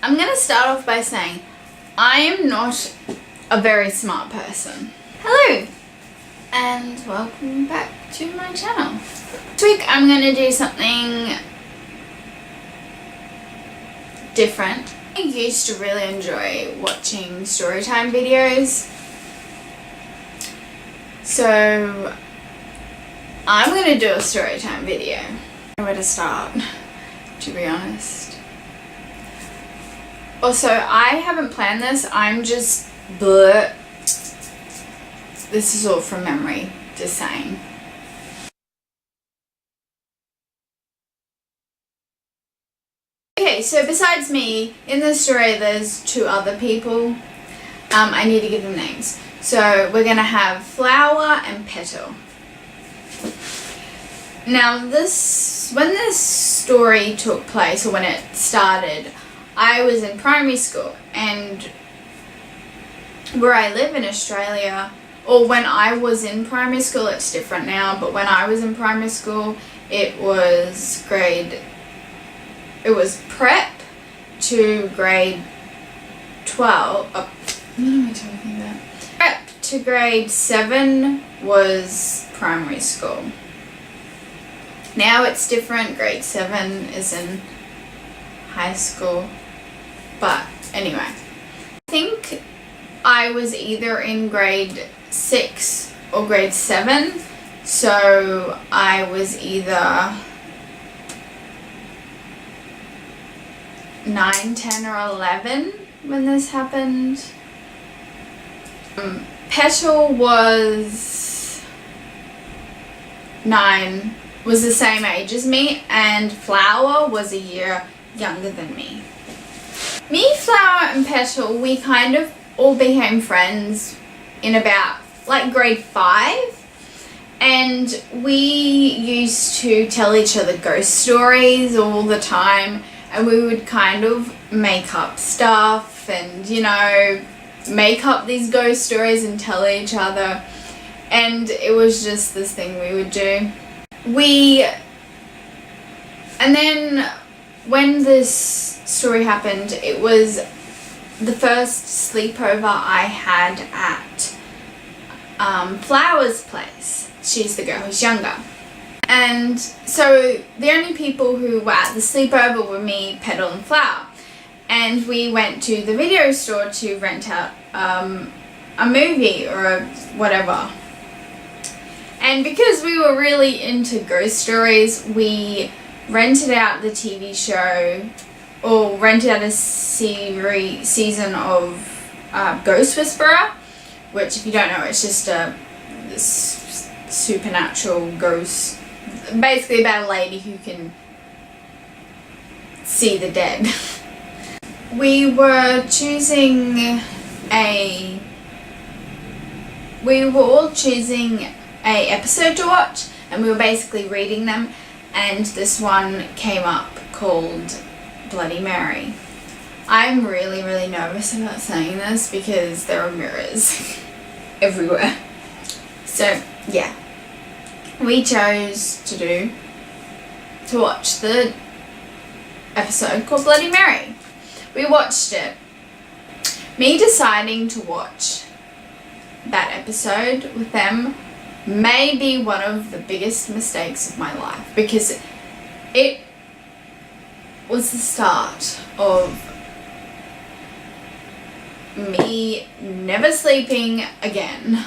I'm going to start off by saying I am not a very smart person. Hello and welcome back to my channel. This week I'm going to do something different. I used to really enjoy watching storytime videos, so I'm going to do a storytime video. I don't know where to start, to be honest. Also, I haven't planned this, I'm just bleh. This is all from memory, just saying. Okay, so besides me, in this story there's two other people. I need to give them names. So we're gonna have Flower and Petal. Now when this story took place, or when it started, I was in primary school, and where I live in Australia, or when I was in primary school, it's different now, but when I was in primary school, it was prep to grade 12. What am I talking about? Prep to grade 7 was primary school. Now it's different, grade 7 is in high school. But anyway, I think I was either in grade 6 or grade 7, so I was either 9, 10 or 11 when this happened. Petal was 9, was the same age as me, and Flower was a year younger than me. Me, Flower and Petal, we kind of all became friends in about like grade 5, and we used to tell each other ghost stories all the time, and we would kind of make up stuff and, you know, make up these ghost stories and tell each other, and it was just this thing we would do. And then when this story happened, it was the first sleepover I had at Flower's place. She's the girl who's younger. And so the only people who were at the sleepover were me, Petal and Flower. And we went to the video store to rent out a movie or whatever. And because we were really into ghost stories, we rented out the TV show, or rented out a season of Ghost Whisperer, which, if you don't know, it's just a supernatural ghost, basically about a lady who can see the dead. We were all choosing a episode to watch, and we were basically reading them, and this one came up called Bloody Mary. I'm really, really nervous about saying this because there are mirrors everywhere. So yeah, we chose to watch the episode called Bloody Mary. We watched it. Me deciding to watch that episode with them may be one of the biggest mistakes of my life, because it was the start of me never sleeping again.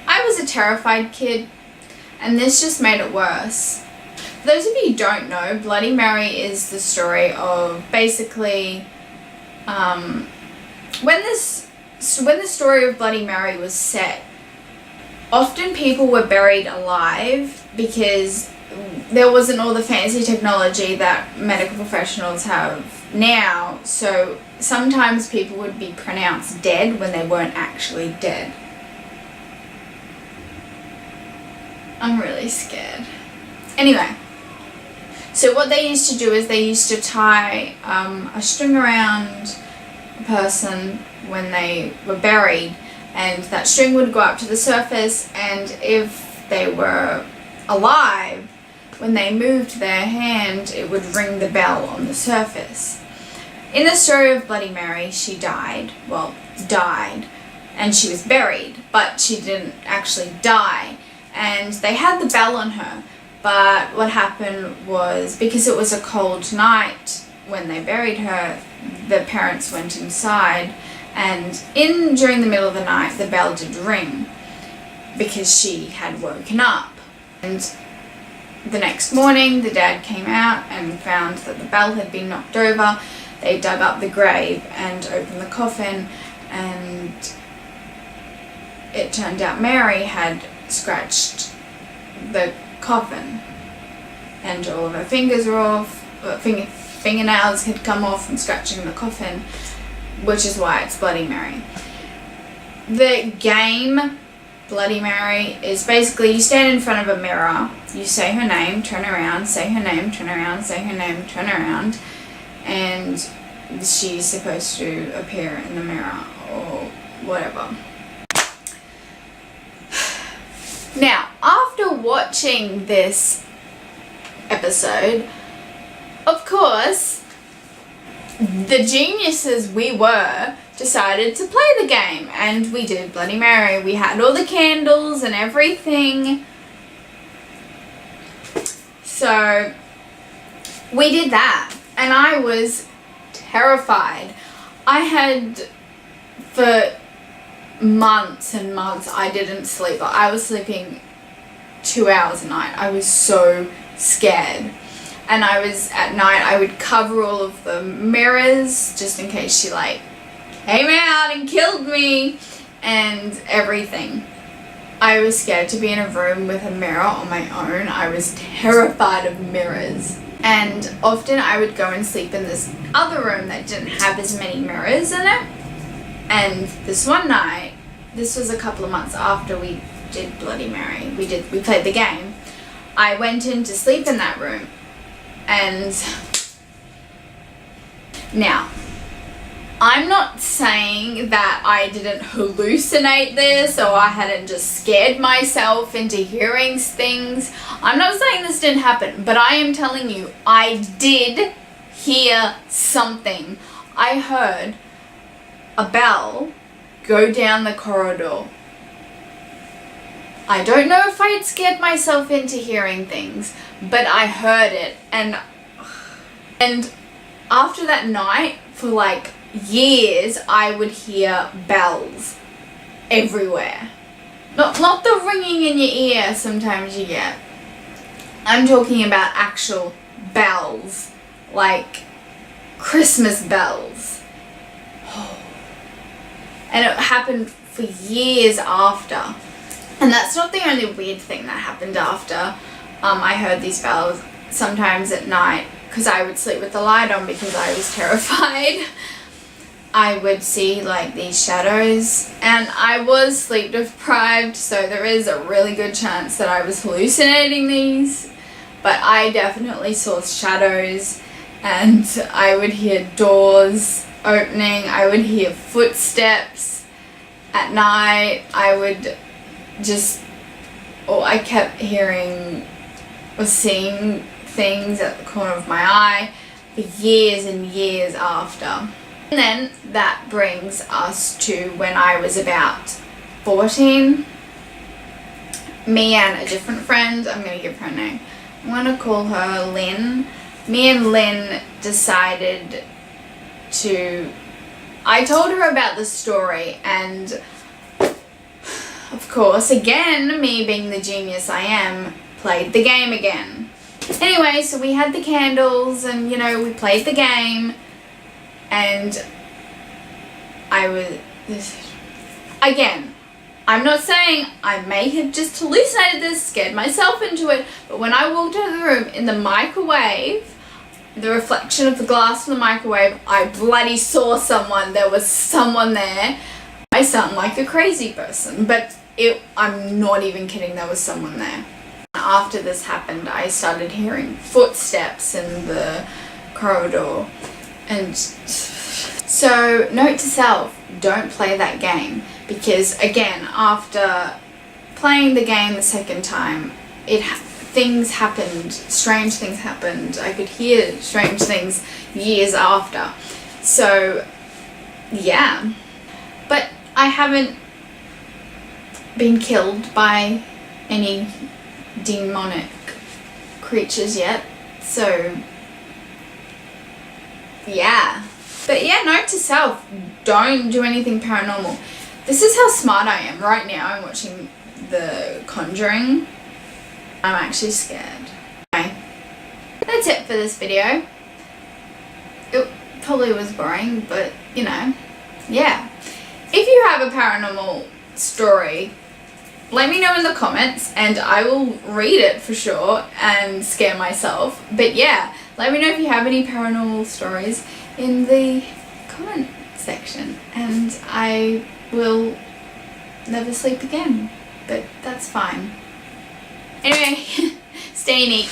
I was a terrified kid, and this just made it worse. For those of you who don't know, Bloody Mary is the story of basically when the story of Bloody Mary was set, often people were buried alive because there wasn't all the fancy technology that medical professionals have now, so sometimes people would be pronounced dead when they weren't actually dead. I'm really scared. Anyway, so what they used to do is they used to tie a string around a person when they were buried, and that string would go up to the surface, and if they were alive, when they moved their hand, it would ring the bell on the surface. In the story of Bloody Mary, she died, and she was buried, but she didn't actually die. And they had the bell on her, but what happened was, because it was a cold night when they buried her, the parents went inside, and during the middle of the night the bell did ring because she had woken up. And the next morning the dad came out and found that the bell had been knocked over. They dug up the grave and opened the coffin, and it turned out Mary had scratched the coffin and all of her fingers were off, fingernails had come off from scratching the coffin, which is why it's Bloody Mary. The game Bloody Mary is basically you stand in front of a mirror, you say her name, turn around, say her name, turn around, say her name, turn around, and she's supposed to appear in the mirror or whatever. Now, after watching this episode, of course, the geniuses we were decided to play the game, and we did Bloody Mary. We had all the candles and everything. So we did that, and I was terrified. I had, for months and months, I didn't sleep. I was sleeping 2 hours a night. I was so scared. And at night, I would cover all of the mirrors just in case she came out and killed me and everything. I was scared to be in a room with a mirror on my own. I was terrified of mirrors. And often I would go and sleep in this other room that didn't have as many mirrors in it. And this one night, this was a couple of months after we did Bloody Mary, we played the game, I went in to sleep in that room. And now, I'm not saying that I didn't hallucinate this or I hadn't just scared myself into hearing things. I'm not saying this didn't happen, but I am telling you, I did hear something. I heard a bell go down the corridor. I don't know if I had scared myself into hearing things, but I heard it, and after that night, for years, I would hear bells everywhere. Not the ringing in your ear sometimes you get. I'm talking about actual bells, like Christmas bells. And it happened for years after. And that's not the only weird thing that happened after. I heard these bells sometimes at night because I would sleep with the light on because I was terrified. I would see these shadows, and I was sleep deprived, so there is a really good chance that I was hallucinating these, but I definitely saw shadows, and I would hear doors opening, I would hear footsteps at night, I kept hearing or seeing things at the corner of my eye for years and years after. And then that brings us to when I was about 14. Me and a different friend, I'm going to give her a name. I'm going to call her Lynn. Me and Lynn decided I told her about the story, and of course, again, me being the genius I am, played the game again. Anyway, so we had the candles and, we played the game, and again, I'm not saying I may have just hallucinated this, scared myself into it, but when I walked out of the room in the microwave, the reflection of the glass from the microwave, I bloody saw someone. There was someone there. I sound like a crazy person, but I'm not even kidding, there was someone there. After this happened, I started hearing footsteps in the corridor, and so note to self, don't play that game, because again, after playing the game the second time, things happened, strange things happened. I could hear strange things years after. So yeah, but I haven't been killed by any demonic creatures yet, so yeah. But yeah, note to self, don't do anything paranormal. This is how smart I am. Right now I'm watching The Conjuring. I'm actually scared. Okay, that's it for this video. It probably was boring, but you know, yeah. If you have a paranormal story, let me know in the comments and I will read it for sure and scare myself. But yeah, let me know if you have any paranormal stories in the comment section and I will never sleep again, but that's fine. Anyway, stay unique.